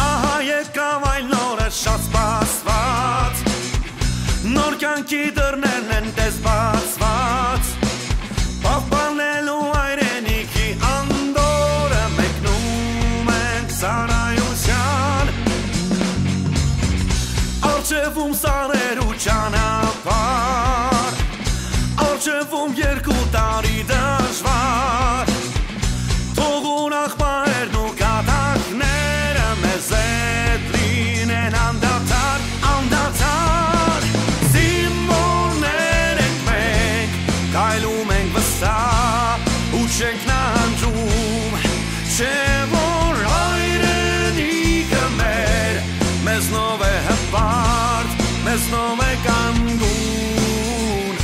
Ահա եկավ այն նորը շատ սպասված Նոր կյանքի դռներն են տես բացված Պահպանելու հայրենիքի անդորը մեկնում ենք ծառայության Արջևում սարեր ու ճանապարհ Արջևում 2 տարի դժվար Թող ուրախ պահերն ու կատակները մեզ հետ լինեն անդադար, անդադար Զինվորներ ենք մենք, կայլում ենք վստահ ու չենք նանջում Չէ որ հայրենիքը մեր, մեզնով է հպարտ, մեզնով է կանգուն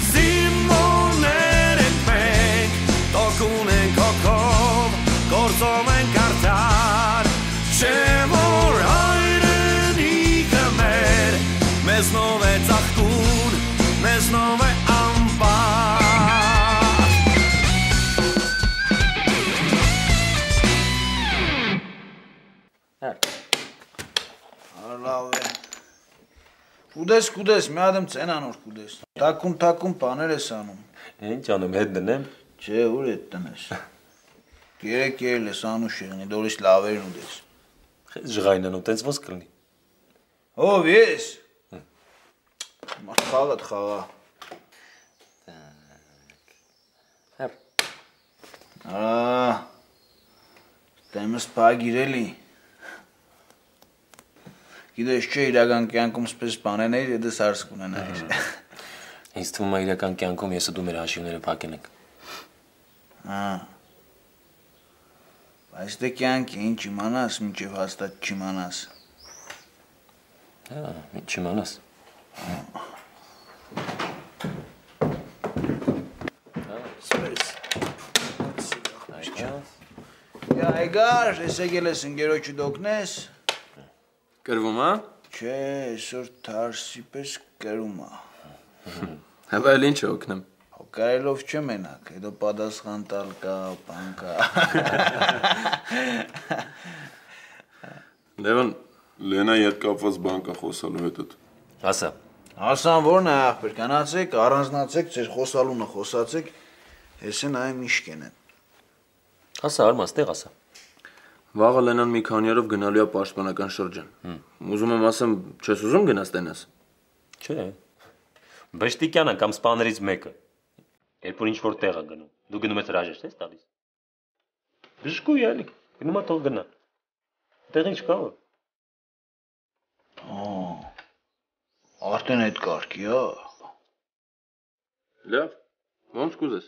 Զինվորներ ենք մենք, տոկուն ենք հոգով, գործով ենք արդար Չէ որ հայրենիքը մեր, մեզնով է ծաղկուն, մեզնով է ամբար Լավ է Կուդես, մի ադեմ ծենանոր կուդես Տակում պաներ ես անում Ինչ անում, հետ դնեմ Չէ, ուր հետ տնես Երեք երել ես անու շեղնի, դորից լավերն ուդես Խես ժղայնան ու տենց ոնց կլնի Ով ես Մարդ խաղատ խաղա Տեմս պագիր էլի Գիտես չէ իրական կյանքում սպես բանեն էիր, եդես արս կունենայիր Ինձ թվում է իրական կյանքում ես ու դու մեր հաշիվները փակել ենք Բայց դե կյանքի ինչ իմանաս, մինչև հաստատ չիմանաս Ինչ իմանաս Սպես Այգար, ես եկել ես ընգերոջի դոկնես Կրվում է? Չէ, այսօր թարսի պես կրում է Հավա էլ ինչ է օգնեմ Կարելով չէ մենակ, հետո պատասխան տալ կա, բան կա Լևան, Լենայի հետ կապված բան կա խոսալու հետդ Հասա Հասան որն է աղբեր, կանացեք, առանձնացեք, ձեր խոսալունը խոսացեք Ես են այ միշկեն են Հասա արմաս, տեղ ասա Վաղը Լենան մի քանի օրով գնալու է պաշտպանական շրջան Ուզում եմ ասեմ, չես ուզում գնաս տենաս Չէ Բշտիկյանը կամ սպաներից մեկը Երբ որ ինչ-որ տեղ է գնում Դու գնում ես հրաժեշտ ես տալիս Բժշկույ էլի, գնում է թող գնա Տեղ ինչ կա որ Արդեն այդ կարգի է Լավ, ոնց կուզես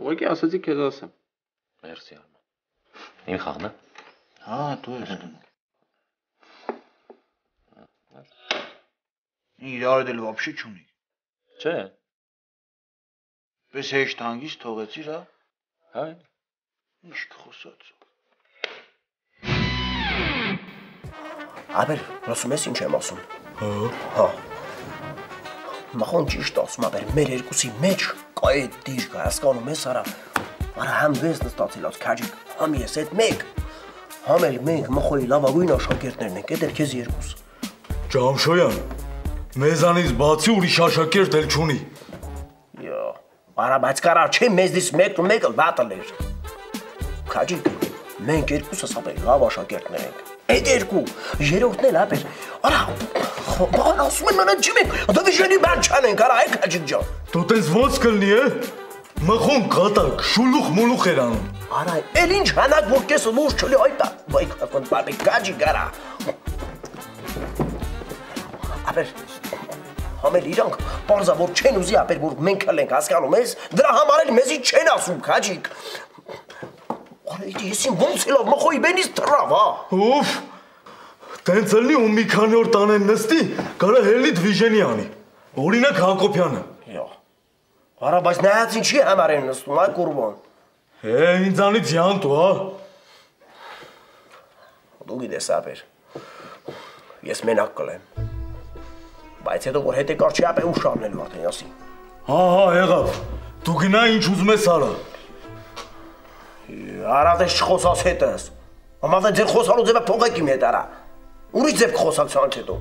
Ուղղակի ասացի քեզ ասեմ Մերսի արման Իմ խաղն է Հա, դու ես դնում Իրար էլ վապշի չունի Չէ Պես հեշտ հանգիստ թողեցիր, հա Հա Ինչ կխոսած Աբեր, լսում ես ինչ եմ ասում Հա Մախոն ճիշտ ասում, աբեր, մեր երկուսի մեջ կա էդ դիրք, հասկանում ես արա Արա համ վես նստացելած քաջիկ, համ ես էդ մեկ Համ էլ մենք մխոյի լավագույն աշակերտներն ենք, էդ էր քեզ երկուս Ջամշոյան, մեզանից բացի ուրիշ աշակերտ էլ չունի Արա, բայց կարար չէ մեզնից մեկն ու մեկը վատը լեր Քաջիկ, մենք երկուսս աբեր լավ աշակերտներ ենք Էդ երկու, երորդն էլ աբեր Արա, բան ասում են մենան չիմենք, դու վիժենի բան չանենք, արա, այ քաջիկ ջան Դու տես ոնց կլնի է, մխոն կատակ, շուլուխ մուլուխ էր անում Արա, էլ ինչ հանակ որ կեսը լուր չլի այտա, բայ քաջիկ արա Աբեր, համել իրանք, պարզա որ չեն ուզի աբեր, որ մենք հլենք, հասկանում ես, դրա համար էլ մեզի չեն ասում, քաջիկ Արա, եսին ոնց էլավ, մխոյի բենից տրավ, հա Ուֆ, տենց ըլնի ու մի քանի օր տանեն նստի, կարա հելիտ վիժենի անի, օրինակ Հակոբյանը Արա, բայց նայած ինչի համար են նստում, այ կուրվան ինձանից յանտու, հա Դու գիտես աբեր, ես մենակ կլեմ Բայց հետո որ հետեկար չի ապե ուշ առնելու Աթենյասին։ Հա, եղավ։ Դու գնա ինչ ուզում ես արա։ Արա դες չխոսած հետս։ Ամա ձեր խոսալու ձևը փողեք իմ հետ արա։ Ուրիշ ձև խոսալ ցանց հետո։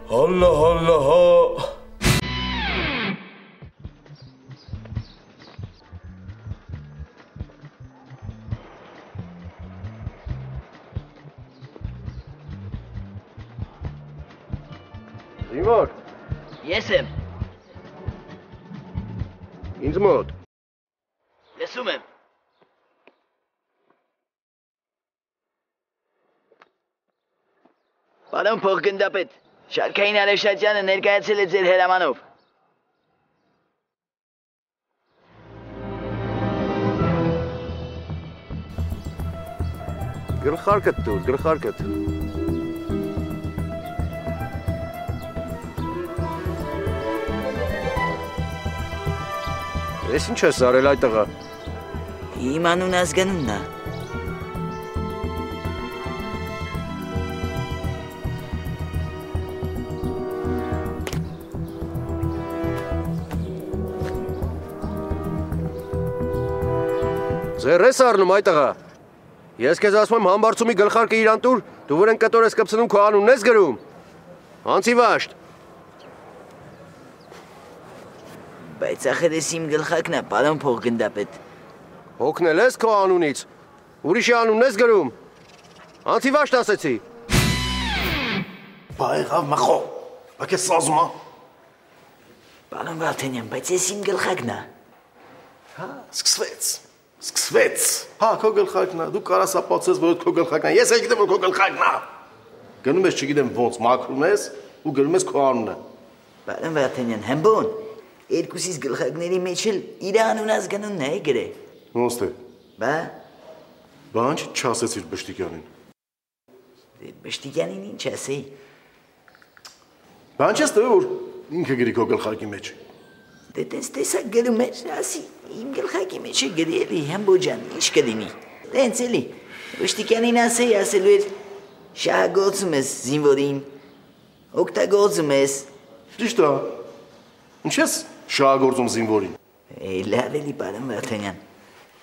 Հալլա, հալլա, հա։ Զինվոր, Ես եմ, ինձ մոտ։ լսում եմ։ Պարոն փոխգնդապետ, Շարքային Արեշատյանը ներկայացել է ձեր հրամանով։ Գլխարկդ դուր, գլխարկդ։ Ես ինչ ես արել այդ տղա։ Իմ անուն ազգանունն է։ Ձեր ես առնում այդ տղա։ Ես քեզ ասում եմ համբարձումի գլխարկը իրան տուր, դու վրեն կտոր ես կպցնում քո անունն ես գրում։ Անցի վաշտ։ Բայց ախր ես իմ գլխակն է, պարոն փոխգնդապետ։ Հոգնել ես քո անունից։ Ուրիշի անունն ես գրում։ Անցի վաշտ ասեցի։ Բա եղավ մախո։ Բա քեզ սազում ա։ Պարոն Վարդանյան, բայց ես իմ գլխակն է։ Հա, սկսվեց։ Հա, քո գլխարկն է։ Դու կարաս ապացես, որ քո գլխարկն է։ Ես էլ գիտեմ, որ քո գլխարկն է։ Գնում ես, չգիտեմ ոնց, մաքրում ես ու գրում ես քո անունը։ Պարոն Վարդանյան, հմբոն, երկուսիս գլխակների մեջ էլ իր անուն ազգանունն է գրե։ Ոնց թե։ Բա, Բան չասեցիր Բշտիկյանին։ Բշտիկյանին ինչ ասեի։ Բան չես տվել, որ ինքը գրի քո գլխարկի մեջ։ Դե տես տեսակ գրում էր, ասի, իմ գլխակի մեջ է գրելի, հմբոջան, ինչ կդինի։ Տենց էլի, Բշտիկյանին ասեի, ասելու էր, շահագործում ես զինվորին, օգտագործում ես։ Ճիշտ է։ Ինչ ես շահագործում զինվորին։ Լավ էլի, պարոն Վարդանյան։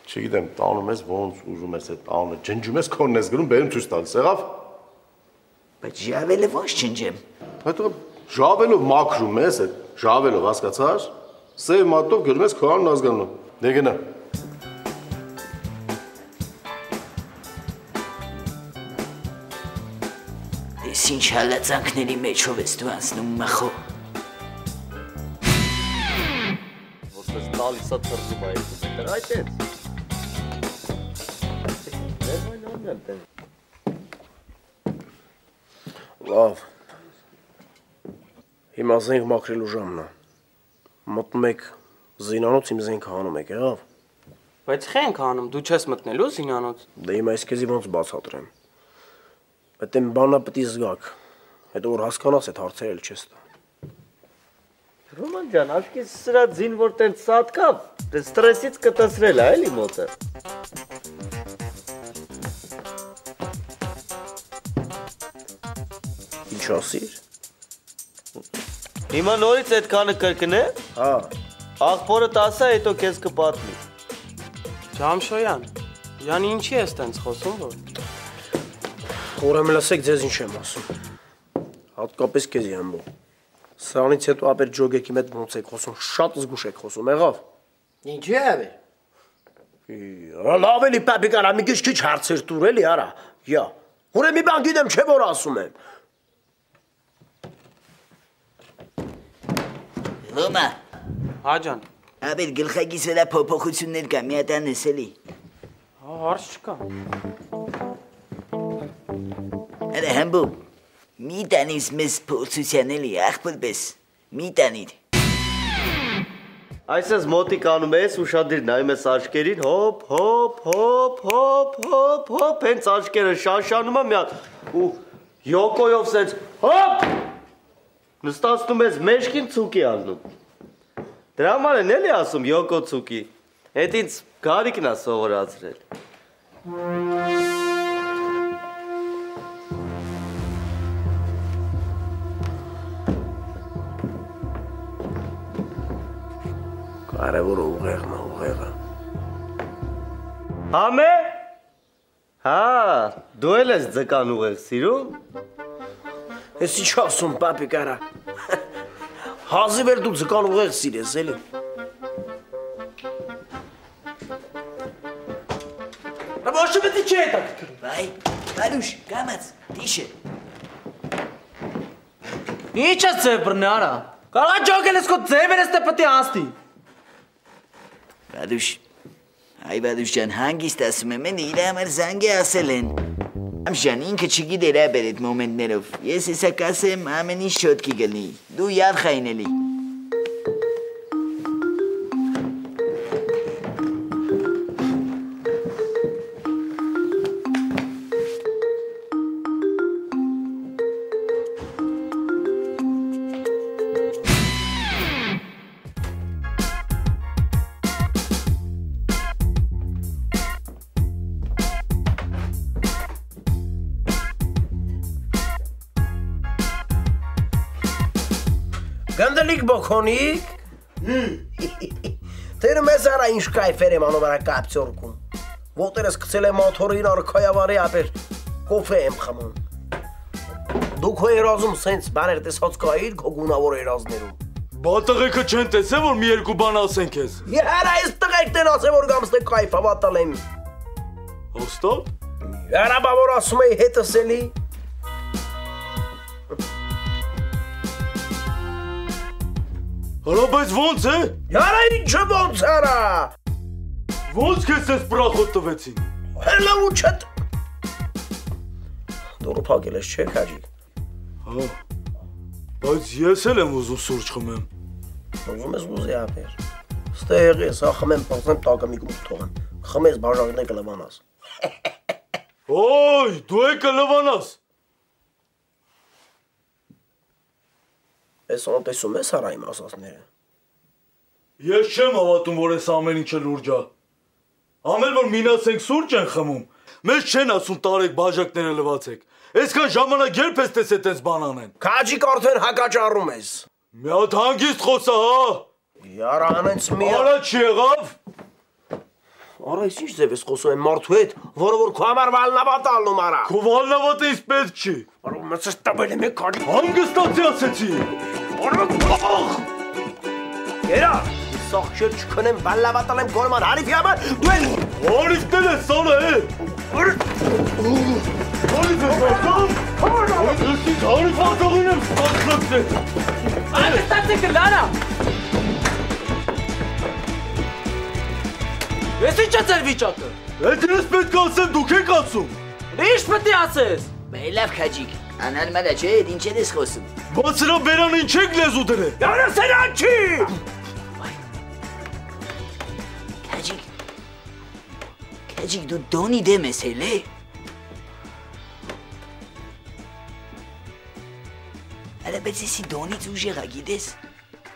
Չգիտեմ, տանում ես ոնց ուզում ես այդ անունը, ջնջում ես քոնն ես գրում, բերում ցույց տալիս, եղավ։ Բայց ժավելը ոնց չնջեմ։ Հետո ժավելով մաքրում ես, այդ ժավելով հասկացար, սև մատով գրում ես քո անուն ազգանունը։ Դե գնա։ Ես ինչ հալածանքների մեջով ես դու անցնում մախո։ Որպես տալիսա թրծում այդ դեր այդ է։ Լավ։ Հիմա զենք մաքրելու ժամն է։ Մտնում եք զինանոց իմ զենքը հանում եք, եղավ։ Բայց խենք անում, դու չես մտնելու զինանոց։ Դե հիմա ես քեզի ոնց բացատրեմ։ Այդ եմ բանա պիտի զգաք։ Հետո որ հասկանաս այդ հարցերը էլ չես տա։ Ռոման ջան, աշկիս սրա զինվոր տենց սատկավ, դե ստրեսից կտեսրել է, էլի մոտը։ Ինչ ասիր։ Հիմա նորից այդ քանը կրկնե։ Հա։ Աղբորը տասա, հետո քեզ կպատմի։ Ջամշոյան, յանի ինչի ես տենց խոսում որ։ Ուրեմն լսեք ձեզ ինչ եմ ասում։ Հատկապես քեզի ամբո։ Սրանից հետո ապեր ջոգեկի մեծ ոնց եք խոսում, շատ զգուշ եք խոսում, եղավ։ Ինչի է բե։ Լավ էլի պապիկան, մի քիչ հարցեր տուր էլի, արա։ Յա։ Ուրեմն մի բան գիտեմ, չէ որ ասում եմ։ Ռոմա, Հա ջան։ ապեր գլխակիս վրա փոփոխություններ կա, մի հատ անես էլի։ Հա, հարց չկա։ Արա հմբո, մի տանիս մեզ փորձության էլի, աղբոր պես, մի տանիր։ Այսպես մոտիկ անում ես, ուշադիր նայում ես աչքերին, հոп, հոп, հոп, հոп, հոп, հոп, հենց աչքերը շաշանում եմ մի հատ ու յոկոյով սենց հոп նստացնում ես մեջքին ցուկի ալնում։ Դրա համար են էլի ասում յոկո ցուկի։ Հետ ինձ Գարիկն է սովորացրել։ Կարևորը ուղեղն է, ուղեղը։ Համե։ Հա, դու էլ ես ձկան ուղեղ սիրում։ Ես ինչ ասում, պապի կարա։ Հազիվ էլ դու ձկան ուղեղ սիրես, էլի։ Ոչ պետք չէ դա քրում։ Վայ, Գալուշ, կամած, դիշը։ Ինչ է ձև բռնարա։ Կարա ջոգել ես քո ձևեր ես դե պետք է անցնի։ Վադուշ, այ Վադուշ ջան, հանգիստ ասում եմ, են իր համար զանգ է ասել են։ Ամժան, ինքը չգիտեր աբեր այդ մոմենտներով։ Ես հեսա կասեմ, ամեն ինչ չոտքի գլնի։ Դու յադ խայնելի։ Գնդելիք բոքոնիք։ Տերը մեզ արա ինչ կայֆեր եմ անում արա կապցորքում։ Ոտերս կցել եմ մոթորին արքայավարի ապեր կոֆե եմ խմում։ Դուք հո երազում սենց բաներ տեսած կայիր քո գունավոր երազներում։ Բա տղեկը չեն տեսե որ մի երկու բան ասեն քեզ։ Երա այս տղեկն ասե որ գամստե կայֆ հավատալ եմ։ Ոստով։ Երա բա որ ասում էի հետս էլի։ Հələ բայց ոնց է։ Երա ինչը ոնց արա։ Ոնց քեզ էս բրախոտ տվեցին։ Հələ ու չտ։ Դուրը փակել ես չէ քաջի։ Հա։ Բայց ես էլ եմ ուզում սուրճ խմեմ։ Ուզում ես ուզի ապեր։ Ստեղ ես ախմեմ փոխեմ տակամի գուտ թողեմ։ Խմես բաժակն է կլվանաս։ Ոյ, դու եք կլվանաս։ Ես անտեսում ես արա իմ ասածները։ Ես չեմ հավատում որ ես ամեն ինչը լուրջ է։ Ամեն որ մինասենք սուրճ են խմում։ Մեզ չեն ասում տարեք բաժակները լվացեք։ Այսքան ժամանակ երբ ես տեսե տես բան անեն։ Քաջիկ արդեն հակաճառում ես։ Մի հատ հանգիստ խոսա, հա։ Яра անենց մի։ Արա չեղավ։ Արա ես ինչ ձև ես խոսում եմ մարդու հետ, որը որ քո համար վալնավատ ալնում արա։ Քո վալնավատը ինձ պետք չի։ Արա մցս տվել եմ քաջի։ Հանգստացի ասեցի։ Արա բախ։ Երա, սախ չեր չքնեմ վալնավատ ալեմ գորման հարիֆի համար, դու էլ։ Հարիֆներ է սանը է։ Հարիֆ է սան։ Հարիֆ ատողին եմ ստացնացել։ Անգստացեք լարա։ Ես ինչ է ձեր վիճակը։ Էդ ես պետք է ասեմ, դուք եք ասում։ Ինչ պետք է ասես։ Լավ քաջիկ, անհարմար է չէ, ինչ ես խոսում։ Բայց սրա բերան ինչ եք լեզու դրել։ Яра սրան չի։ Քաջիկ դու դոնի դեմ ես էլ է։ Արա բայց եսի դոնից ուժեղ է գիտես։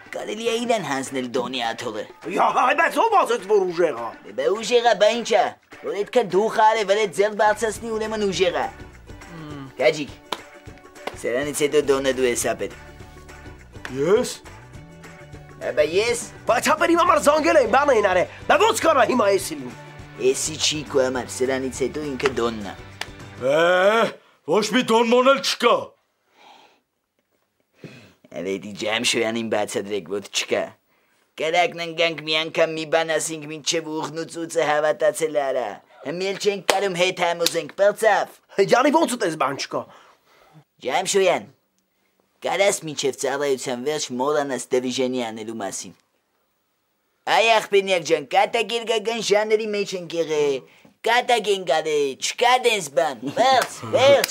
Կարելի է իրան հանձնել դոնի աթողը։ Բայց ով ասեց որ ուժեղ է։ Բա ուժեղ է, բա ինչ է։ Որ այդքան դուխ արե վրա ձեռ բարձրացնի ուրեմն ուժեղ է։ Քաջիկ, սրանից հետո դոնը դու ես ապեր։ Ես։ Բա ես։ Բայց ապեր իմ համար զանգել էին, բան էին արել։ Բա ոնց կարա հիմա էսի լինի։ Էսի չի քո համար, սրանից հետո ինքը դոնն է։ Ոչ մի դոն մոնել չկա։ Էլի Ջամշոյանին բացատրեք, որ չկա։ Կրակն ընկանք մի անգամ մի բան ասենք մինչև ուղնուցուցը հավատացել արա։ Հմել չենք կարում հետ համոզենք, պրծավ։ Յանի ոնց ուտես բան չկա։ Ջամշոյան, կարաս մինչև ծառայության վերջ մորանաս դվիժենի անելու մասին։ Այ աղբենյակ ջան, կատագիր գագան ժաների մեջ ենք եղել, կատագ են գարել, չկա դենս բան, վերջ։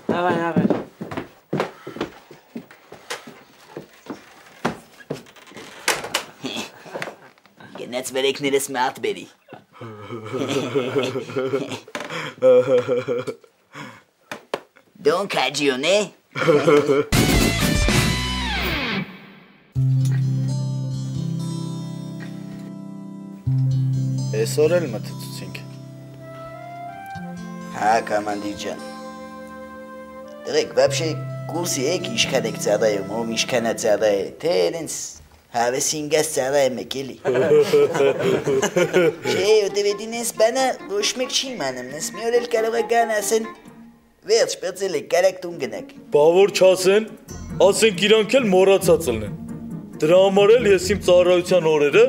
Հավան։ Գնաց վերեկներս մարդ բերի։ Դոն քաջիոն է։ Այսօր էլ մտածեցինք։ Հա, կամանդիր ջան։ Դրեք, вообще կուրսի եք իշքան եք ծառայում, ով իշքանա ծառայ, թե իրենց հավեսինգաս ծառայում եք էլի։ Չէ, դեպետին ես բանը ոչ մեկ չի իմանում, ես մի օր էլ կարող է գան ասեն, վերջ, պրծել եք, կարակ տուն գնաք։ Բա որ չասեն, ասենք իրանք էլ մոռացած ելնեն։ Դրա համար էլ ես իմ ծառայության օրերը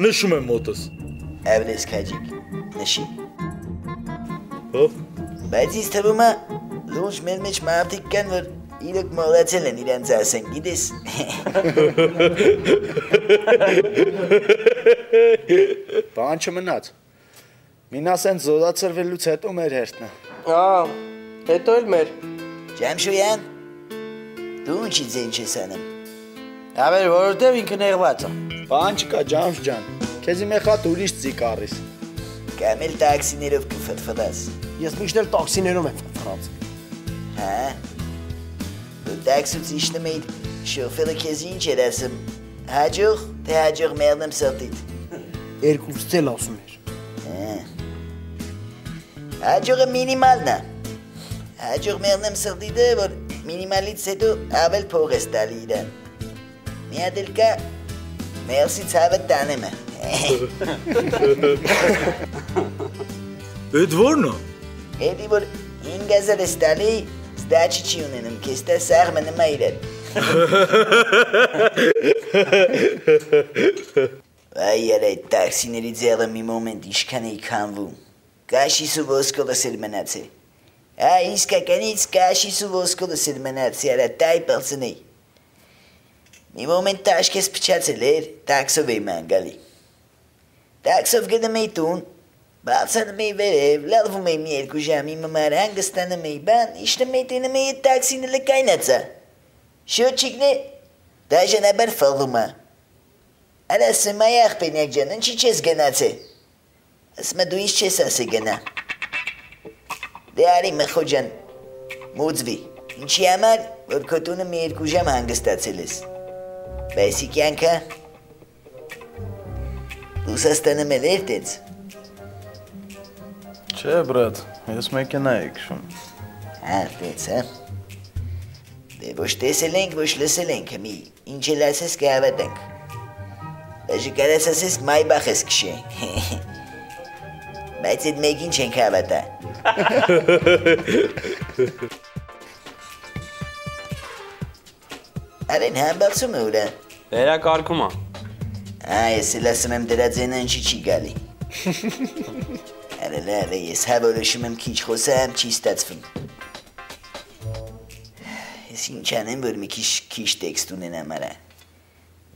նշում եմ մոտս։ Ավրես քաջիկ, նշի։ Հա։ Բայց ինձ թվում է լուրջ մեր մեջ մարդիկ կան, որ իրոք մոռացել են իրանց ասեն, գիտես։ Բան չմնաց։ Մինասեն զորացրվելուց հետո մեր հերթն է։ Հետո էլ մեր։ Ջամշոյան, դու ինչի ձեն չես անում։ Ավեր, որովհետև ինքը նեղված է։ Բան չկա, Ջամշ ջան։ Քեզ իմ եղած ուրիշ ծիկ առիս։ Կամ էլ տաքսիներով կֆտֆտաս։ Ես միշտ էլ տաքսիներով եմ ֆտֆրած։ Հա։ Դու տաքսուց իշնում էիր, շոֆերը քեզ ինչ էր ասում։ Հաջող, թե հաջող մերնեմ սրտիդ։ Երկուսից էլ ասում էր։ Հաջողը մինիմալն է։ Հաջող մերնեմ սրտիդը, որ մինիմալից հետո ավել փող ես տալի իրան։ Մի հատ էլ կա, մերսի ցավը տանեմ է։ Էդ ո՞րն է։ Էդի որ 5000 ես տալի, ստաչի չի ունենում, քեզ տա սաղմը նմա իրան։ Այ էր այդ տաքսիների ձեղը մի մոմենտ իշքան էի քանվում։ Կաշիս ու ոսկոլս էր մնացել։ Այ իսկականից կաշիս ու ոսկոլս էր մնացել, արա տայ պլցնեի։ Մի մոմենտ տաշկես փչացել էր, տաքսով էի մանգալի։ Տաքսով գնում էի տուն, բացանում էի վերև, լալվում էի մի երկու ժամ իմ համար հանգստանում էի, բան, իշտում էի տենում էի այդ տաքսին էլ կայնացա։ Շոչիկն է, դաժանաբար ֆալում է։ Արա սմայ աղբենյակ ջան, ինչի չես գնացել։ Ասմա դու ինչ չես ասի գնա։ Դե արի մխո ջան, մուծվի, ինչի համար, որ քո տունը մի երկու ժամ հանգստացել ես։ Բայց ի կյանքը Ռուսաստանում էլ էր տենց։ Չէ, բրատ, ես մեքենա եի քշում։ Հա, տենց, հա։ Դե ոչ տեսել ենք, ոչ լսել ենք, մի ինչ էլ ասես կհավատանք։ Բաժի կարաս ասես մայբախ ես քշե։ Բայց այդ մեկին չենք հավատա։ Արեն համբացում է ուրա։ Վերակարգում է։ Ես էլ ասում եմ դրա ձենը ինչի չի գալի։ Արելը ես հավորոշում եմ քիչ խոսամ, չի ստացվում։ Ես ինչ անեմ, որ մի քիչ տեքստ ունենամ արա։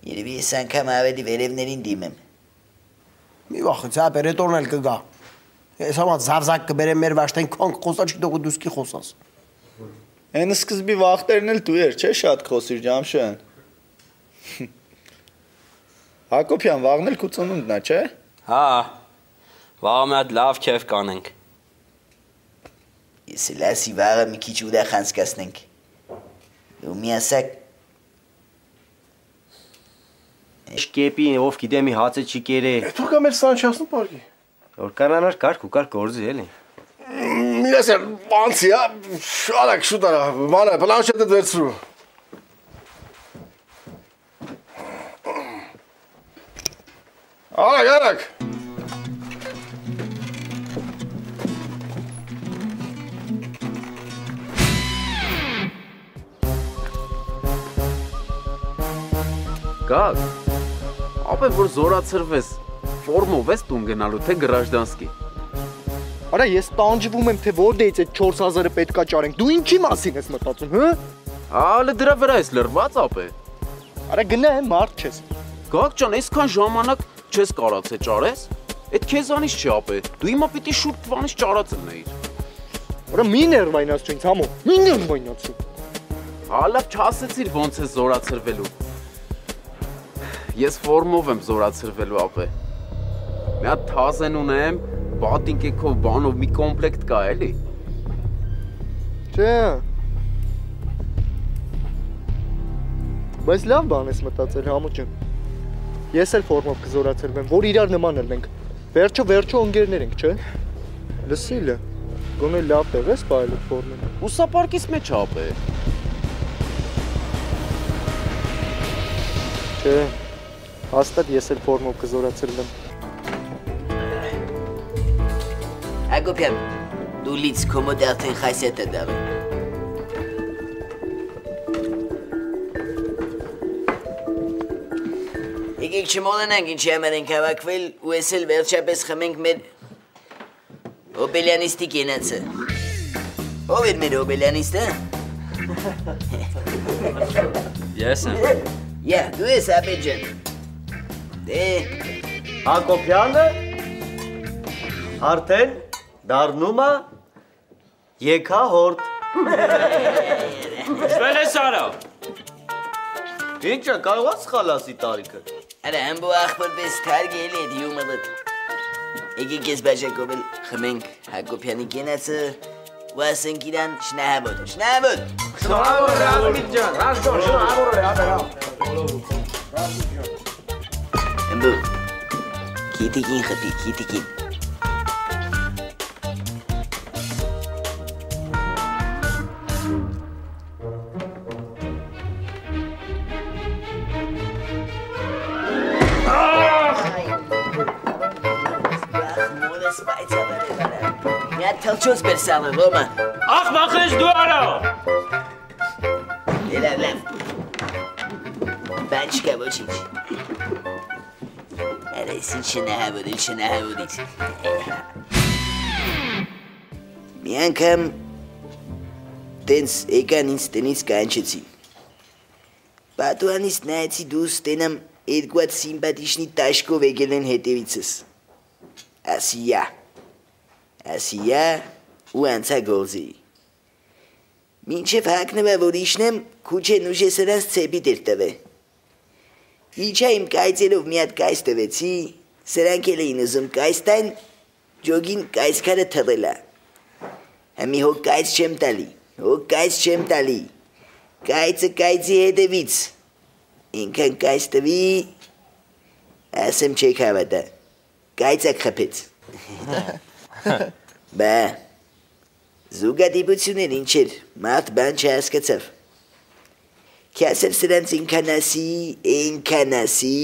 Երևի ես անգամ ավելի վերևներին դիմեմ։ Մի վախից, հա, պերետորն էլ կգա։ Ես համա զավզակ կբերեմ մեր վաշտեն քոնք խոսա չի դողու դուսկի խոսաս։ Այն սկզբի վախտերն էլ դու էր, չէ՞ շատ խոսիր Ջամշեն։ Հակոբյան, վաղն էլ քու ծնունդն է, չէ՞։ Հա, վաղը մի հատ լավ քեֆ կանենք։ Ես էլ ասի վաղը մի քիչ ուրախ անցկացնենք։ Դու մի ասակ։ Շկեպի, ով գիտե մի հացը չի կերե։ Թող կա մեր Սանչասն պարկի։ Որ կանանար կարգ ու կարգ գործի էլի։ Միրասեր, բանցի, հա, շարակ շուտ արա, բանը, պլանշետը վերցրու։ Արագ։ Գակ, ապե որ զորացրվես, ֆորմով ես տուն գնալու, թե գրաժդանսկի։ Արա ես տանջվում եմ, թե որտեղից այդ 4000-ը պետքա ճարենք, դու ինչի մասին ես մտածում, հը? Ալը դրա վրա ես լրված ապե։ Արա գնա եմ մարդ չես։ Գակ ջան, այսքան ժամանակ չես կարացե ճարես, այդ քեզանից չի ապե, դու իմա պիտի շուրջ տվանից ճարած ըլնեիր։ Արա մի ներվայնացու ինձ համո, մի ներվայնացու։ Հալավ չասեցիր ոնց ես զորացրվելու։ Ես ֆորմով եմ զորացրվելու ապե։ Մի հատ թազեն ունեմ, բատինկեքով բանով մի կոմպլեկտ կա էլի։ Չէ։ Բայց լավ բան ես մտածել համո ջան։ Ես էլ ֆորմով կզորացրվեմ, որ իրար նման ելնենք։ Վերջո ընկերներ ենք, չէ։ Լսիլը։ Գոնե լավ տեղ ես բայել ֆորմեն։ Ուսապարկից մեջ ապե։ Չէ։ Հաստատ ես էլ ֆորմով կզորացել եմ։ Հակոբյան, դու լից կոմոդ արդեն խայսետ է դավը։ Եկեք չմոլենանք ինչի համար ենք հավաքվել ու ես էլ վերջապես խմենք մեր հոբելյանիստի կենացը։ Ով էր մեր հոբելյանիստը։ Ես եմ։ Յա, դու ես ապեջան։ Դե Հակոբյանը արդեն դառնում է եկահորդ։ Շվել ես արա։ Ինչա կարող ես խալասի տարիքը։ Արա հմբու աղբորպես թարգել էդ յումըլըտ։ Եկեք ես բաժակով էլ խմենք Հակոբյանի կենացը ու ասենք իրան շնահավոտ, շնահավոտ։ Շնահավոտ, Ռազմիտ ջան, Ռազմիտ ջան, շնահավոտ, Հմբու, կիտիկին խպի, կիտիկին։ Թլչոց բեր սալը, լոմա։ Ախմախ ես դու արա։ Լավ։ Բան չկա ոչինչ։ Արա ես չնահավորից։ Մի անգամ տենց եկան ինձ տնից կանչեցին։ Պատուանից նայեցի դուս տենամ երկուատ սիմպատիշնի տաշկով եկել են հետևիցս։ Ասիա ու անցա գործի։ Մինչև հակնվա որ իշնեմ, քուչեն ուժե սրանց ծեպի դեր տվե։ Իջա իմ կայծելով մի հատ կայս տվեցի, սրանք էլ էին ուզում կայս տան, ջոգին կայսքարը թռելա։ Համի հոկ կայց չեմ տալի, կայցը կայցի հետևից, ինքան կայս տվի, ասեմ չեք հավատա, կայցակ խպեց։ Բա, զուգադիպություն էր ինչ էր, մարդ բան չհասկացավ։ Կասել սրանց ինքան ասի,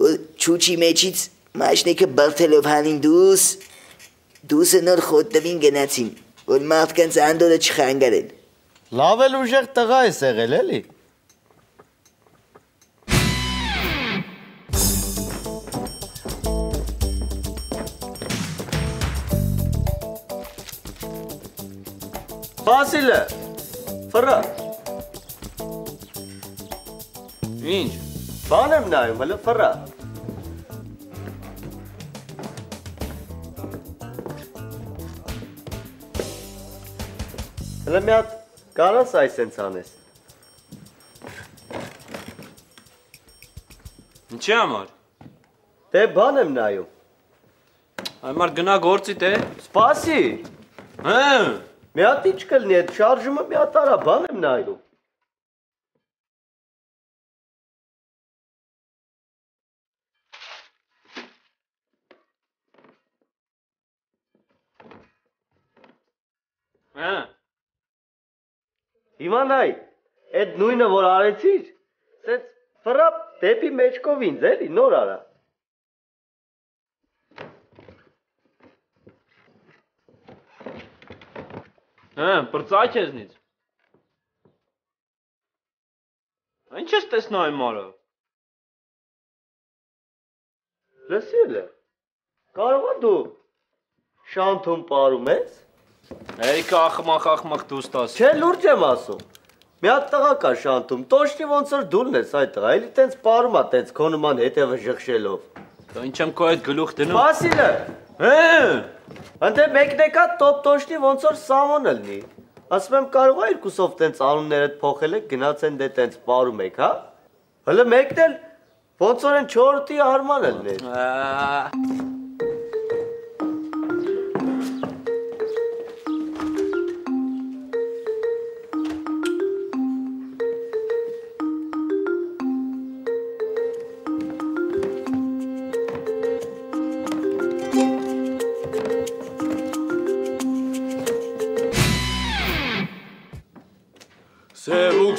որ չուչի մեջից մաշնեկը բալթելով հանին դուսը նոր խոտտվին գնացին, որ մարդկանց անդորը չխանգարեն։ Լավ էլ ուժեղ տղա ես եղել էլի։ Վասիլը, ֆրա։ Ինչ։ Բան եմ նայում, հլը ֆրա։ Հլը մի հատ կարաս այսենց անես։ Ինչի համար։ Դե բան եմ նայում։ Այմար գնա գործի դե։ Սպասի։ Հը։ Մի հատ ինչ կլնի, այդ շարժումը մի հատ արա, բան եմ նայում։ Հա։ Հիմա նայ, այդ նույնը որ արեցիր, սենց ֆրապ դեպի մեջկով ինձ էլի, նոր արա։ Հա, պրծա քեզնից։ Ինչ ես տեսնում այն մարը։ Լսել է։ Կարող է դու շանթում պարում ես։ Էիկա ախմախ դուս տաս։ Չէ, լուրջ եմ ասում։ Մի հատ տղա կա շանթում, տոշնի ոնց որ դուրն ես այդ տղա, էլի տենց պարում է, տենց քո նման հետևը ժխշելով։ Դա ինչ եմ քո այդ գլուխ դնում։ Վասիլը։ Ընդ մեկն եկա տոп տոշնի ոնց որ սամոն ելնի։ Ասում եմ կարող է երկուսով տենց անուններդ փոխել եք, գնացեն դե տենց պարում եք, հա։ Հələ մեկն էլ ոնց որ են 4-ի հարման ելներ։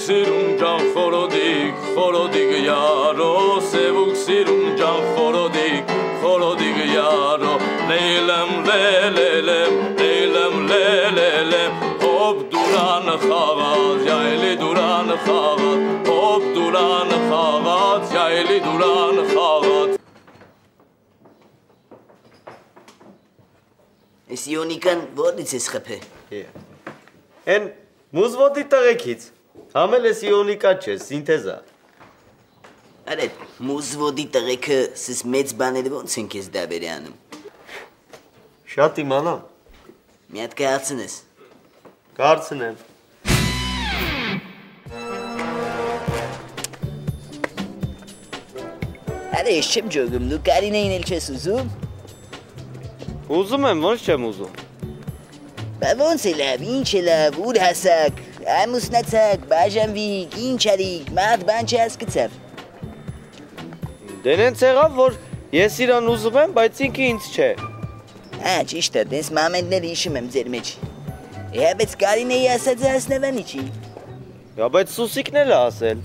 սիրուն ջան խորոդիկ, խորոդիկ յարո, սևուկ սիրուն ջան խորոդիկ յարո, լեյլեմ լելելեմ, լեյլեմ լելելեմ, հոբ դուրան խաղած, յայլի դուրան խաղած, հոբ դուրան խաղած, յայլի դուրան խաղած։ Ես Իոնիկան որից ես խփե։ Են մուզվոտի տղեկից։ Համել ես Իոնիկա չէ, սինթեզա։ Արա մուզվոտի տղեկը սես մեծ բաները ոնց են քեզ դավերի անում։ Շատ իմանամ։ Մի հատ կհարցնես։ Կհարցնեմ։ Արա ես չեմ ջոգում, դու Կարինեին էլ չես ուզում։ Ուզում եմ, ոնց չեմ ուզում։ Բա ոնց է լավ, ինչ է լավ, ուր հասակ, ամուսնացակ, բաժանվիկ, ինչ արիք, մարդ բան չհասկացավ։ Դե նենց եղավ, որ ես իրան ուզում եմ, բայց ինքը ինձ չէ։ Ճիշտ է, դες մամենտները հիշում եմ ձեր մեջ։ Բայց Կարինեի ասածը հասնավանի չի։ Բայց Սուսիկն էլ է ասել։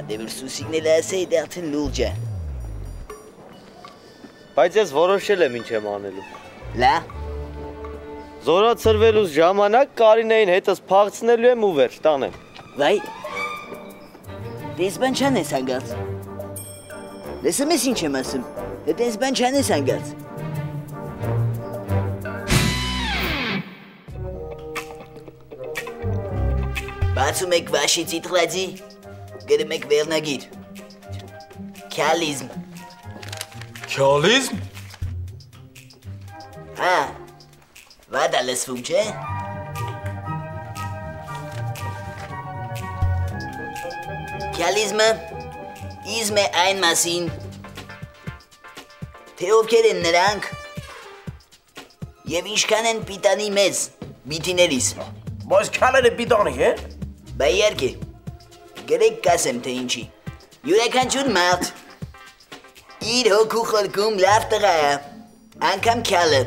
Դե որ Սուսիկն էլ ասել, դա արդեն լուրջ է։ Բայց ես որոշել եմ ինչ եմ անելու։ Լա։ Զորացրվելուց ժամանակ Կարինեին հետս փախցնելու եմ ու վերջ տանեմ։ Վայ։ Դες բան չանես հանգած։ Լսում ես ինչ եմ ասում։ Դες բան չանես հանգած։ Բացում եք վաշի ծիտրածի, գրում եք վերնագիր։ Քյալիզմ։ Քյալիզմ։ Վադա լսվում չէ։ Քյալիզմը իզմ է այն մասին, թե ովքեր են նրանք և ինչքան են պիտանի մեզ, բիտիներիս։ Բայց քյալերը պիտանի են։ Բա իհարկե, գրեք կասեմ թե ինչի։ Յուրաքանչյուր մարդ իր հոգու խորքում լավ տղա է, անգամ քյալը։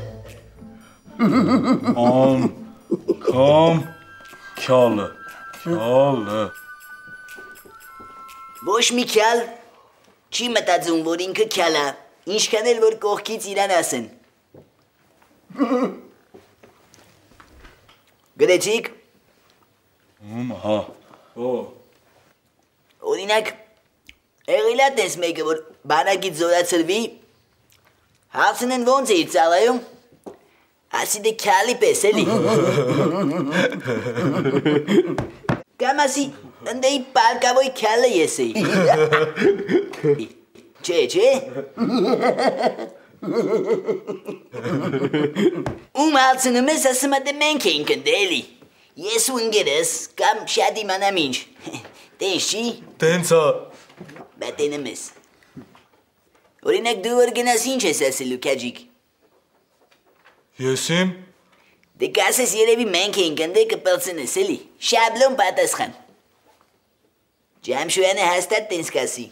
Անգամ քյալը։ Ոչ մի քյալ չի մտածում, որ ինքը քյալ է, ինչքան էլ որ կողքից իրան ասեն։ Գրեցիք։ Օրինակ, եղել է տես մեկը, որ բանակից զորացրվի, հարցնեն ոնց է իր ծառայում, ասի դե քյալի պես էլի։ Կամ ասի ընդեի պարկավոյ քյալը ես էի։ Չէ։ Ում հարցնում ես ասում է դե մենք էինք ընդ էլի։ Ես ու ընկերս կամ շատ իմանամ ինչ։ Տենց չի։ Տենց է։ Բա տենում ես։ Օրինակ դու որ գնաս ինչ ես ասելու քաջիկ։ Ես իմ։ Դե կասես երևի մենք էինք ընդ կպլցնես էլի։ Շաբլոն պատասխան։ Ջամշոյանը հաստատ տենց կասի։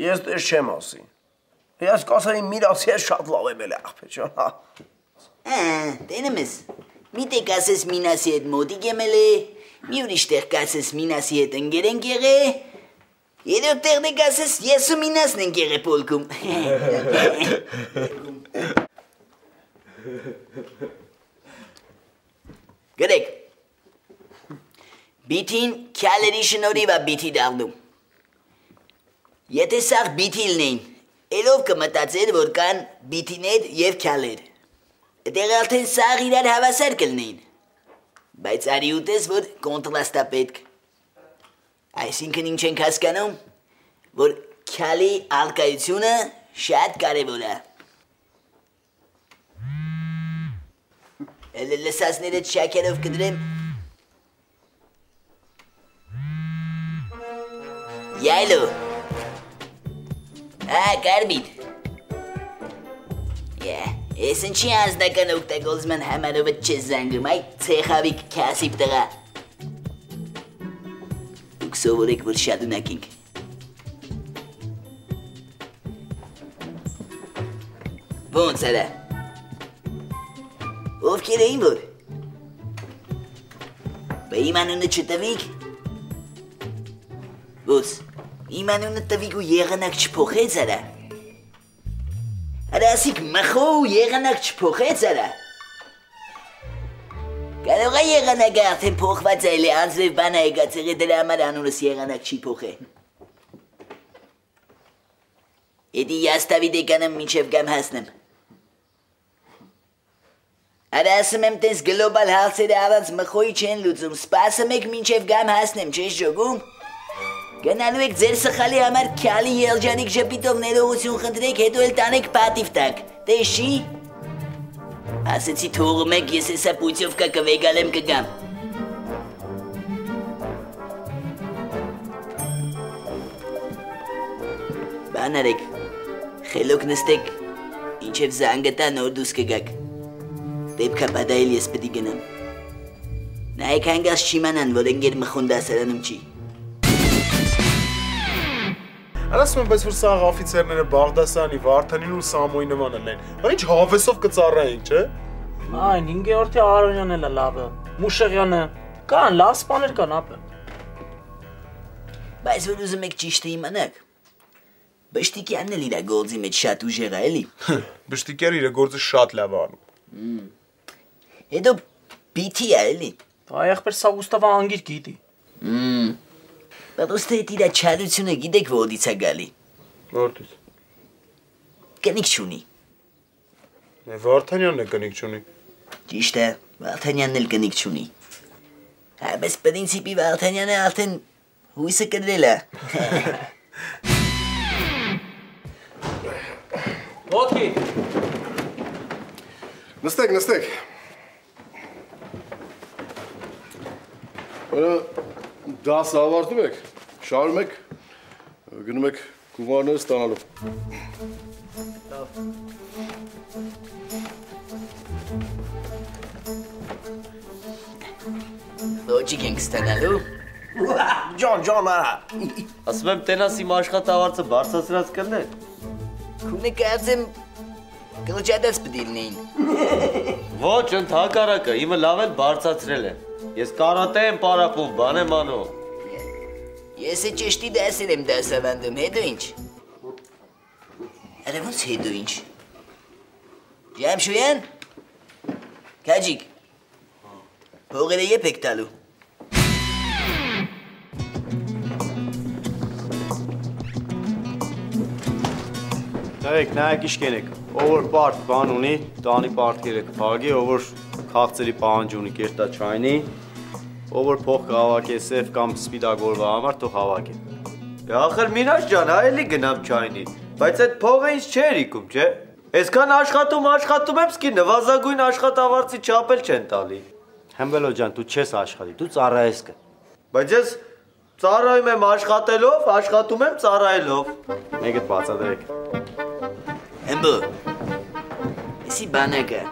Ես դες չեմ ասի։ Ես կասեի միրացի ես շատ լավ եմ էլ աղբե ջան։ Տենում ես։ Միտե կասես մինասի հետ մոտիկ եմ էլ է, մի ուրիշ տեղ կասես մինասի հետ ընկեր ենք եղե, երրորդ տեղն է կասես ես ու մինասն ենք եղե պոլքում։ Գրեք, բիթին քյալերի շնորհիվ է բիթի դառնում։ Եթե սաղ բիթի լնեին, էլով կմտածեր, որ կան բիթիներ և քյալեր։ Դեղ արդեն սաղ իրար հավասար կլնեին, բայց արի ուտես, որ կոնտրաստա պետք։ Այսինքն ինչ ենք հասկանում, որ քյալի ալկայությունը շատ կարևոր է։ Էլ լսածներդ շաքերով կդրեմ։ Յայլո։ Կարմիր։ Ես ինչի անձնական օգտագործման համարով չես զանգում, այ ցեխավիկ քասիվ տղա։ Դուք սովորեք, որ շարունակենք։ Ոնց արա։ Ովքեր էին որ։ Բա իմ անունը չտվիք։ Ոս, իմ անունը տվիկ ու եղանակ չփոխեց արա։ Արա ասիկ մխո ու եղանակ չփոխեց արա։ Կարող է եղանակը արդեն փոխված այլ է, անձև բան է եկած եղել դրա համար անունս եղանակ չի փոխե։ Էդի яստավի դեկանեմ մինչև գամ հասնեմ։ Արա ասում եմ տես գլոբալ հարցերը առանց մխոյի չեն լուծում, սպասում եք մինչև գամ հասնեմ, չես ժոգում։ Գնալու եք ձեր սխալի համար քյալի ելջանիկ ժպիտով ներողություն խնդրեք, հետո էլ տանեք պատիվ տակ, տես չի։ Ասեցի թողում եք, ես էսա պույցովկա կվեգալեմ կգամ։ Բան արեք, խելոք նստեք, ինչև զանգտա նոր դուս կգակ։ Դեպքա բադայել ես պտի գնամ։ Նայեք հանգած չիմանան, որ ընգեր մխոն դասարանում չի։ Ասում եմ, բայց որ սաղ օֆիցերները Բաղդասարյանի, Վարդանին ու Սամոյի նման են, ինչ հավեսով կծառայենք, չէ։ Այն 5-րդի Արոնյանն էլ է լավը, Մուշեղյանը, կան լավ սպաներ կան ապը։ Բայց որ ուզում եք ճիշտը իմանաք, Բշտիկյանն էլ իր գործի մեջ շատ ուժեղ է, էլի։ Բշտիկյանը իր գործը շատ լավ անում։ Հետո պիթի է, էլի։ Եղբեր Սագուստավը անգիր գիտի։ Բայց այդ իր չարությունը գիտեք որից է գալի։ Որտից։ Կնիկ չունի։ Վարդանյանն է կնիկ չունի։ Ճիշտ է, Վարդանյանն էլ կնիկ չունի։ Բայց պրինցիպի Վարդանյանը արդեն հույսը կդրել է։ Ոտքի։ Նստեք։ Դասը ավարտում եք, շարում եք, գնում եք գումարները ստանալու։ Ոչիկ ենք ստանալու։ Ջան, արա։ Ասում եմ տենաս իմ աշխատավարձը բարձրացրած կլներ։ Քունը կարծեմ գլջադած պտի լինեին։ Ոչ, ընդհակառակը, իմը լավ էլ բարձրացրել են։ Ես կարատե եմ պարապում, բան եմ անում։ Ես է ճշտի դասեր եմ դասավանդում, հետո ինչ։ Արա ոնց հետո ինչ։ Ջամշույան։ Քաջիկ։ Փողերը եփ եք տալու։ Նայեք ինչ կենեք, ով որ պարտ բան ունի, տանի պարտքերը կփակի, ով որ քաղցրի պահանջ ունի կերտա չայնի, ով որ փող կհավաքի սև կամ սպիտակ օրվա համար թող հավաքի։ Ախր Մինաշ ջան, այելի գնամ չայնի, բայց այդ փողը ինձ չէր իքում, չէ։ Այսքան աշխատում եմ, սկի նվազագույն աշխատավարձի չափել չեն տալի։ Հեմբելո ջան, դու չես աշխատի, դու ծառայես կը։ Բայց ես ծառայում եմ աշխատելով, աշխատում եմ ծառայելով։ Մեկդ բացատրեք։ Հեմբո, եսի բանակը,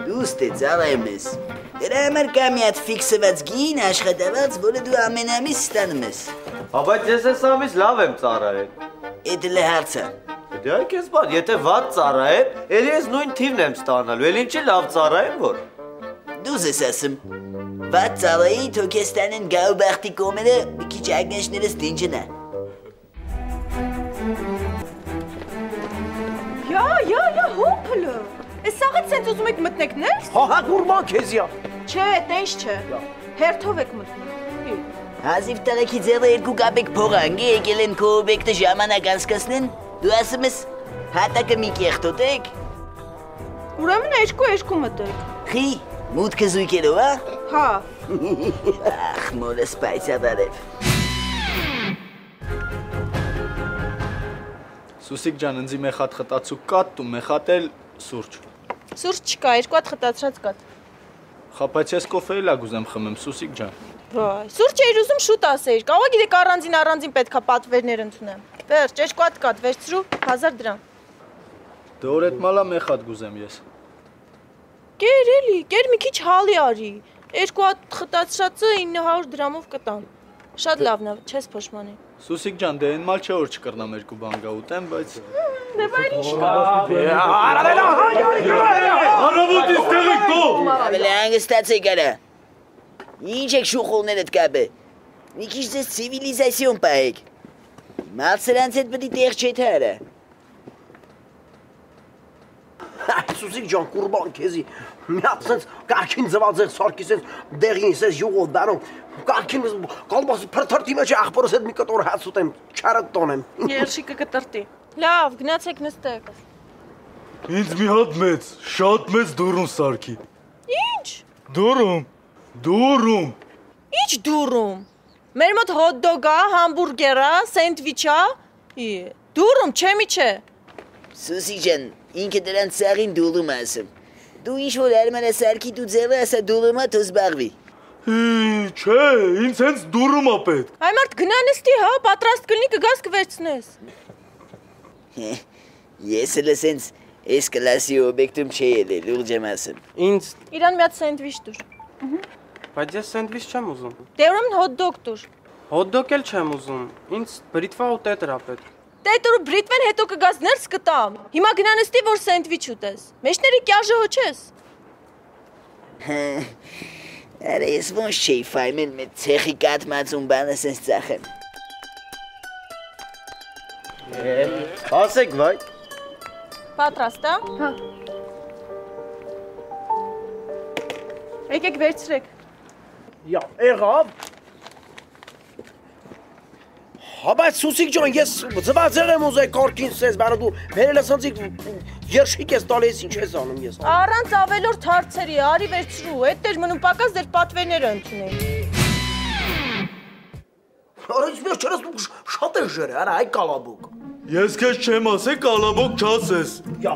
դուստ է ծառայում ես, դրա համար կա մի հատ ֆիքսված գին աշխատավարձ, որը դու ամեն ամիս ստանում ես։ Բայց ես ես ամիս լավ եմ ծառայել։ Էդ էլ է հարցը։ Դե այ քեզ բան, եթե վատ ծառայեմ, էլի ես նույն թիվն եմ ստանալու, էլ ինչի լավ ծառայեմ որ։ Դուզ ես ասում, վատ ծառայի թող ես տանեն գավ բախտի կոմերը մի քիչ ագնաշներս դինջնա։ Յա, հոփլը։ Էս սաղից սենց ուզում եք մտնեք ներս։ Հա, գուրման քեզյա։ Չէ, տենց չէ։ Հերթով եք մտնում։ Հազիվ տղեկի ձերը երկու կապեք փողանգի եկել են քո օբյեկտը ժամանակ անցկացնեն, դու ասում ես հատակը մի կեղտոտեք։ Ուրեմն երկու մտեք։ Խի, մուտքը զույգերով, հա։ Ախ, մորս պայցադարև։ Սուսիկ ջան, ընձի մեխատ խտացու կատ ու մեխատ էլ սուրճ։ Սուրճ չկա, երկու հատ խտացրած կատ։ Խապայց ես կոֆե էլ ագուզեմ խմեմ, Սուսիկ ջան։ Վայ, սուրճ էիր ուզում շուտ ասեիր, կարող գիտեք առանձին պետքա պատվերներ ընդունեմ։ Վերջ, երկու հատ կատ, վերցրու 1000 դրամ։ Դե որ էդ մալա մեխատ գուզեմ ես։ Կեր էլի, կեր մի քիչ հալի արի։ Երկու հատ խտացրածը 900 դրամով կտամ։ Շատ լավն է, չես փոշմանի։ Սուսիկ ջան, դե այն մալ չէ որ չկրնամ երկու բան գա ուտեմ, բայց Դե բայց ինչ կա։ Արավոտից տեղեք դու։ Ավելի հանգստացեք արա։ Ինչ եք շուխողներդ կապը։ Մի քիչ ձեզ ցիվիլիզացիոն պահեք։ Մալ սրանց հետ պետք է տեղ չեթարը։ Սուսիկ ջան, կուրբան քեզի։ Մի հատ sense կարքին զվաձեր սարքի sense դեղին sense յուղով դարում։ Կարքին կալբաս փրթրտի մեջ ախորս հետ մի կտոր հաց ուտեմ, չարը տոնեմ։ Երշիկը կտրտի։ Լավ, գնացեք նստեք։ Ինձ մի հատ մեծ, շատ մեծ դուրում սարքի։ Ինչ։ Դուրում։ Ինչ դուրում։ Մեր մոտ հոթ-դոգ է, համբուրգեր է, սենդվիչ է։ Դուրում, չէ՞ չէ։ Սուսի ջան, ինքը դրանց սաղին դուրում ասում։ Դու ինչ որ արմանը սարքի դու ձևը ասա դուրումա թո զբաղվի։ Չէ, ինձ հենց դուրում է պետք։ Այ մարդ գնա նստի, հա, պատրաստ կլինի կգաս կվերցնես։ Ես էլ սենց այս կլասի օբյեկտում չի ելել, լուրջ եմ ասում։ Ինձ Իրան մի հատ սենդվիչ տուր։ Բայց ես սենդվիչ չեմ ուզում։ Դե ուրեմն հոթ-դոգ տուր։ Հոթ-դոգ էլ չեմ ուզում։ Ինձ բրիտվա ու տետր ա պետք։ Տետր ու բրիտվեն հետո կգաս ներս կտամ։ Հիմա գնա նստի, որ սենդվիչ ուտես։ Մեջների կյաժը հոչես։ Արա ես ոնց չէի ֆայմել մեծ ցեխի կատմածուն բանը սենց ծախեմ։ Ասեք վայ։ Պատրաստ է։ Հա։ Եկեք վերցրեք։ Յա, եղավ։ Հա բայց Սուսիկ ջան, ես զվաձեր եմ ուզել կորքին սես, բանը դու վերել ես անցիկ երշիկ ես տալիս, ինչ ես անում ես։ Առանց ավելորդ հարցերի, արի վերցրու, էդ դեր մնում պակաս դեր պատվերները ընդունենք։ Արա ինչ չրես դու շատ ես ժերը, արա այ կալաբոկ։ Ես քեզ չեմ ասե կալաբոկ չասես։ Յա։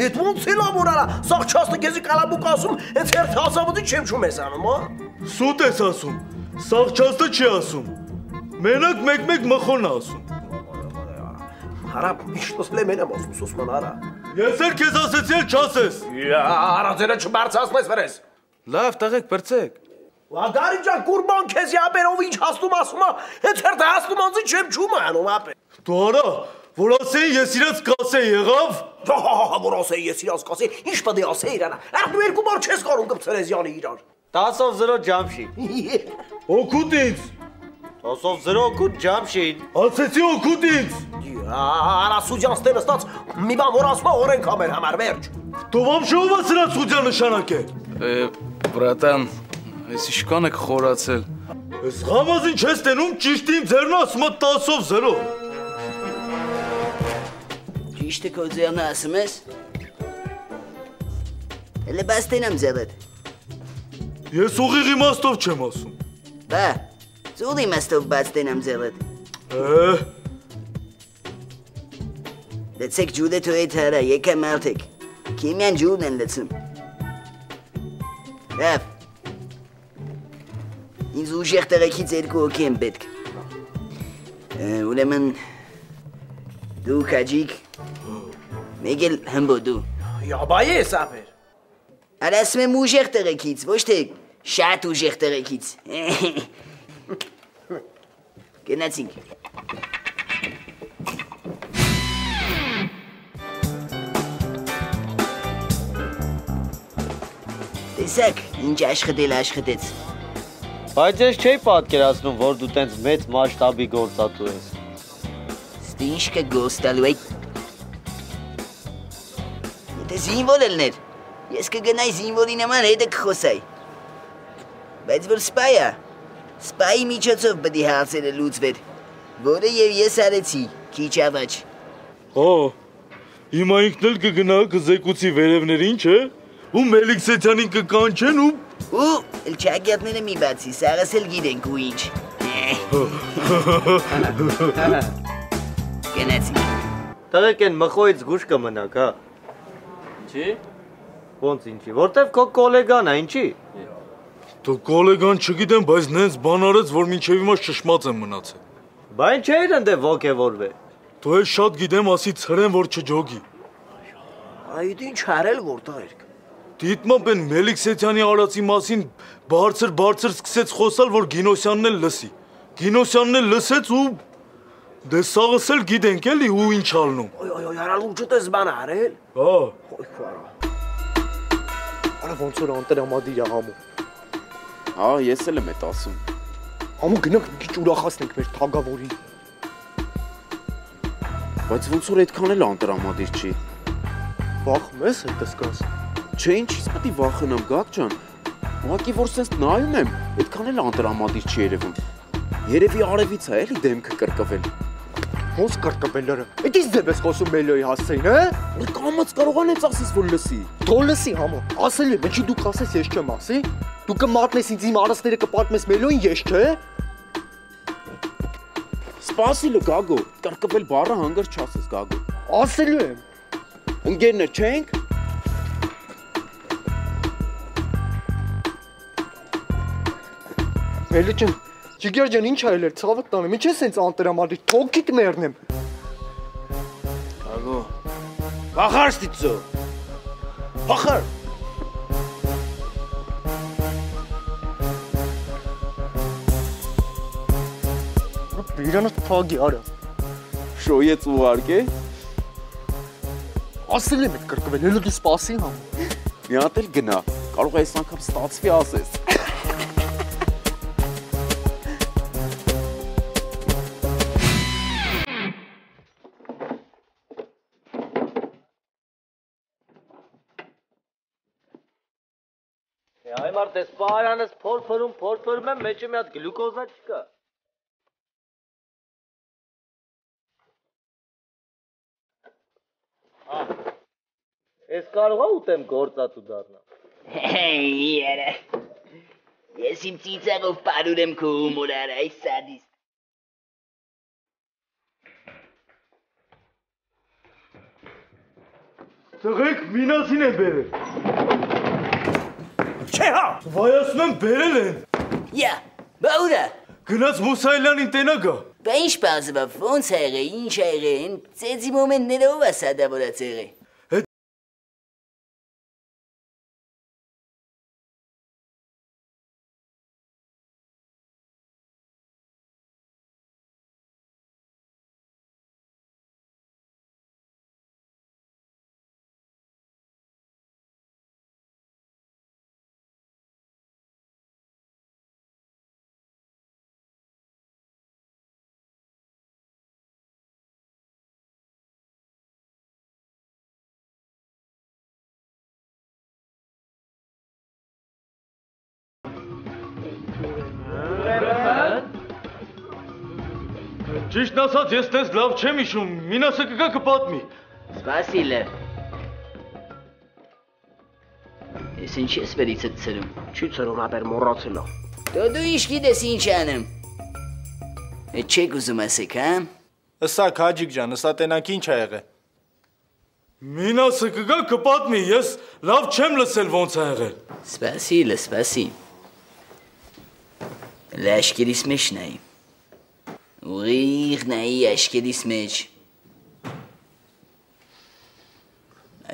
Էդ ոնց էլ ամոր արա, սաղ չաստը քեզի կալաբոկ ասում, հենց հերթ հազավդի չեմ չում ես անում, հա։ Սուտ ես ասում, սաղ չաստը չի ասում։ Մենակ մեկ մխոն ասում։ Արա, միշտոսել եմ եմ ասում, սուսման արա։ Ես էլ քեզ ասեցի էլ չասես։ Արա, ձերը չբարձասնես վրես։ Լավ, տղեկ, բրցեք։ Ադարի ջան, կուրբան քեզի ապերով ինչ հասնում ասում, հենց հերթ հասնում անձի չեմ չում անում ապեր։ Դու արա, որ ասեի ես իրաց կասեի եղավ։ Որ ասեի ես իրաց կասեի, ինչ պետք է ասեի իրան։ Արա դու երկու բառ չես կարող կպցրեզյանի իրար։ 10-0 Ջամշիդ։ Օգուտ ինձ։ 10-0 օգուտ Ջամշիդ։ Ասեցի օգուտ ինձ։ Արա սուդյան ստե նստած մի բան որ ասում օրենք ա մեր համար վերջ։ Դու վամշով ես սրա սուդյա նշանակե։ Բրատան, ես իշքան եք խորացել։ Ես ғամազին չես տենում ճիշտի իմ ձերնը ասում է 10-0։ Ճիշտը քո ձերնը ասում ես։ Էլի բաց տենամ ձերդ։ Ես ուղիղ իմաստով չեմ ասում։ Բա, ծուղ իմաստով բաց տենամ ձերդ։ Լեցեք ջուդը թո էդ հարա, եկա մարդեք։ Քիմյան ջուդն են լեցում։ Լավ։ Ինձ ուժեղ տղեկից երկու հոգի եմ պետք։ Ուրեմն դու քաջիկ, մեկ էլ հմբո դու։ Յաբա ես ապեր։ Արա ասում եմ ուժեղ տղեկից, ոչ թե շատ ուժեղ տղեկից։ Գնացինք։ Տեսակ, ինչ աշխատեց։ Բայց ես չէի պատկերացնում, որ դու տենց մեծ մասշտաբի գործատու ես։ Ստի ինչ կգործ տալու այդ։ Եթե զինվոր ելներ, ես կգնայի զինվորի նման հետը կխոսայի։ Բայց որ սպայ է, սպայի միջոցով պետք է հարցերը լուծվեր, որը և ես արեցի, քիչ ավաջ։ Հիմա ինքն էլ կգնա կզեկուցի վերևներին, չէ՞։ Ու Մելիքսեթյանին կկանչեն ու էլ չագյատները մի բացի, սաղս էլ գիտենք ու ինչ։ Գնացի։ Տղեկ են մխոյից գուշ կմնաք, հա։ Ինչի։ Ոնց ինչի, որտև քո կոլեգան է, ինչի։ Դու կոլեգան չգիտեմ, բայց նենց բան արեց, որ մինչև հիմա շշմած եմ մնացել։ Բա ինչ էր ընդ ոգևորվե։ Դու ես շատ գիտեմ, ասի ցրեն որ չջոգի։ Այդ ինչ արել որ տղերք։ Դիտմամբ են Մելիքսեթյանի արածի մասին բարձր սկսեց խոսալ, որ Գինոսյանն էլ լսի։ Գինոսյանն էլ լսեց ու դե սաղս էլ գիտենք էլի ու ինչ ալնում։ Այ արա լուջուտ ես բան արել։ Հա։ Արա ոնց որ անտերամադիր է համու։ Հա, ես էլ եմ էդ ասում։ Ամու գնանք մի քիչ ուրախացնենք մեր թագավորին։ Բայց ոնց որ այդքան էլ անտրամադիր չի։ Վախում ես հետս գաս։ Չէ, ինչի՞ց պետք է վախենամ, Գագ ջան։ Ուղղակի որ սենց նայում եմ, այդքան էլ անտրամադիր չի երևում։ Երևի արևից է էլի դեմքը կրկվել։ Ոնց կրկվելը։ Էդ ինչ ձև ես խոսում Մելոյի հասցեին, հա։ Կամած կարողանեց ասես որ լսի։ Թող լսի համո։ Ասել եմ, ինչի դու կասես ես չեմ ասի։ Դու կմատնես ինձ իմ արածները կպատմես Մելոյին, ես չէ։ Սպասիլը Գագո, կրկվել բառը հանգար չասես Գագո։ Ասելու եմ։ Ընկերներ չենք։ Մելո ջան, Ջիգեր ջան, ինչ այլ էր, ցավդ տանեմ, ինչ ես սենց անտրամադիր, թոքիդ մեռնեմ։ Գագո, վախար ստիծո։ Վախար։ Բիրանը թագի արա։ Շոյեց ուղարկե։ Ասել եմ այդ կրկվել, հելո դու սպասի համ։ Մի հատ էլ գնա, կարող է այս անգամ ստացվի ասես։ Այ մարդ ես պարանս փորփրում եմ, մեջը մի հատ գլյուկոզա չկա։ Ես կարող եմ ուտեմ գործածու դառնամ։ Երե։ Ես իմ ծիծաղով պարուրեմ քո հումորը, այ սադիստ։ Տղեկ մինասին են բերել։ Չէ հա։ Վայացնում եմ բերել են։ Յա, բա ուրա։ Գնաց Մուսայելյանին տենա գա։ Բա ինչ բազվա, ոնց ա եղել, ինչ ա եղել, ծեծի մոմենտներով ա սադավորած եղել։ Ճիշտ ասած, ես տես լավ չեմ իշում, մինասը կգա կպատմի։ Սպասիլը։ Ես ինչ ես վերից էտ ծրում։ Չի ծրում, ապեր մոռացել ա։ Դու ինչ գիտես ինչ անեմ։ Էդ չեք ուզում ասեք, հա։ Ըսա Քաջիկ ջան, ըսա տենանք ինչ ա եղել։ Մինասը կգա կպատմի, ես լավ չեմ լսել ոնց ա եղել։ Սպասիլը, սպասի։ Լաշկերիս մեջ նայի։ Ուղիղ նայի աշկերիս մեջ։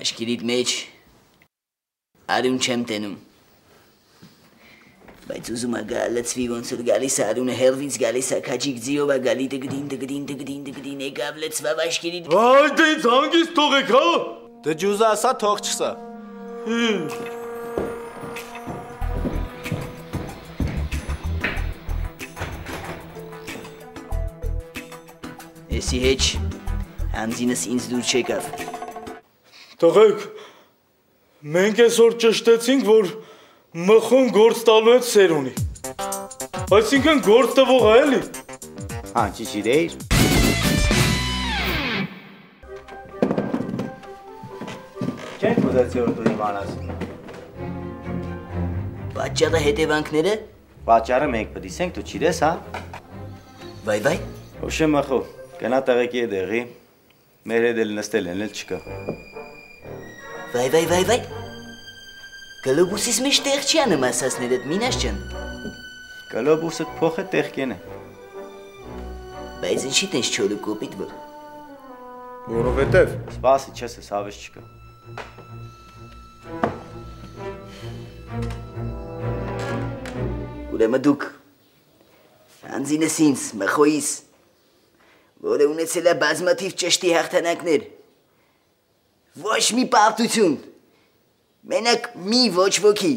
Աշկերիդ մեջ արուն չեմ տենում։ Բայց ուզում ա գա լծվի ոնց որ գալիս ա արունը հերվից գալիս ա Քաջիկ ձիով ա գալի դգդին եկավ լծվավ աշկերիդ։ Այ դե ինձ հանգիստ թողեք, հա։ Դե ջուզա ասա թող չսա։ Եսի հեչ հանձինս ինձ դուր չեկավ։ Տղեկ, մենք այսօր ճշտեցինք, որ մխուն գործ տալու հետ սեր ունի։ Այսինքն գործ տվող ա էլի։ Հա, ճիշտ Չենք ուզեցի որ դու իմանաս։ Պատճառը հետևանքները։ Պատճառը մենք պտիսենք, դու չիրես, հա։ Վայ։ Ոշե մախո, կնա տղեկի է դեղի, մեր հետ էլ նստել են էլ չկա։ Վայ։ Գլոբուսիս մեջ տեղ չի անում ասասներդ, մինաս չն։ Գլոբուսըտ փոխ է տեղ կեն է։ Բայց ինչի տենց չորու կոպիտ որ։ Որովհետև։ Սպասի, չես ես, հավես չկա։ Ուրեմն դուք անձինս ինձ, մխոյիս, որը ունեցել է բազմաթիվ ճշտի հաղթանակներ, ոչ մի պարտություն, մենակ մի ոչ ոքի,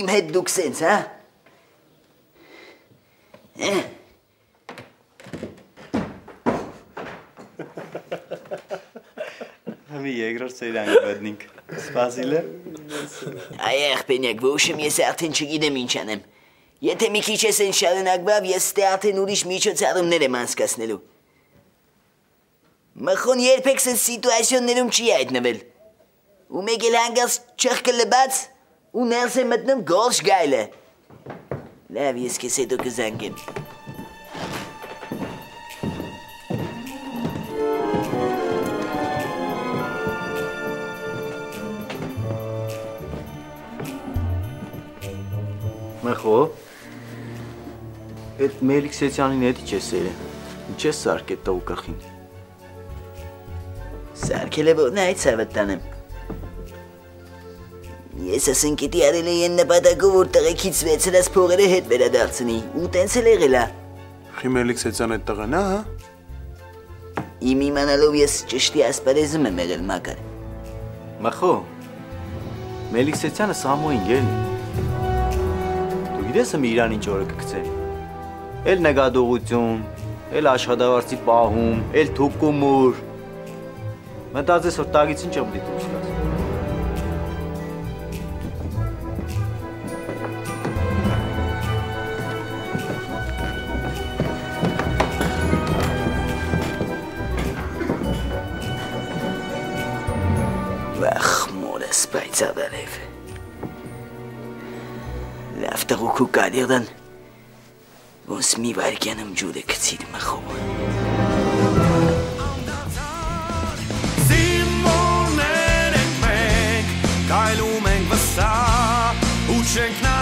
իմ հետ դուք սենց, հա։ Համի երկրորդ սերիան գտնենք։ Սպասիլ է։ Այ եղբայրնիկ, ոչմ ես արդեն չգիտեմ ինչ անեմ։ Եթե մի քիչ ես են շարունակվավ, ես ստե արդեն ուրիշ միջոցառումներ եմ անցկացնելու։ Մխոն երբեք սենց սիտուացիոններում չի հայտնվել։ Ու մեկ էլ հանգած չխկլբաց ու ներս է մտնում գոլշ գայլը։ Լավ, ես քեզ հետո կզանգեմ։ Մխո, այդ Մելիքսեցյանին հետի չես սերը, ինչ ես սարկ էտ տաղու կրխին։ Սարքել է որ նա այդ սավըտ տանեմ։ Ես ասն կետի արել է են նպատակով, որ տղեկից վեցրած փողերը հետ վերադարձնի, ու տենց էլ եղել է։ Խի Մելիքսեցյան այդ տղեն է, հա? Իմ իմանալով ես ճշտի ասպարեզում եմ եղել մակար։ Մխո, Մելիքսեցյանը Սամոյին գելն է։ Գիտես եմ իրան ինչ օրը կգցել։ Էլ նգադողություն, էլ աշխատավարձի պահում, էլ թուկումուր։ Մտածես որ տագից ինչ եմ դիտում սկաց։ Վախ մորս պայցավարև։ Լավ տղուք ու կարիղդան, ոնց մի վարկյանում ջուրը կցիր մխով։ Զիմորներ ենք մենք, կայլում ենք վսա, ու չենք նա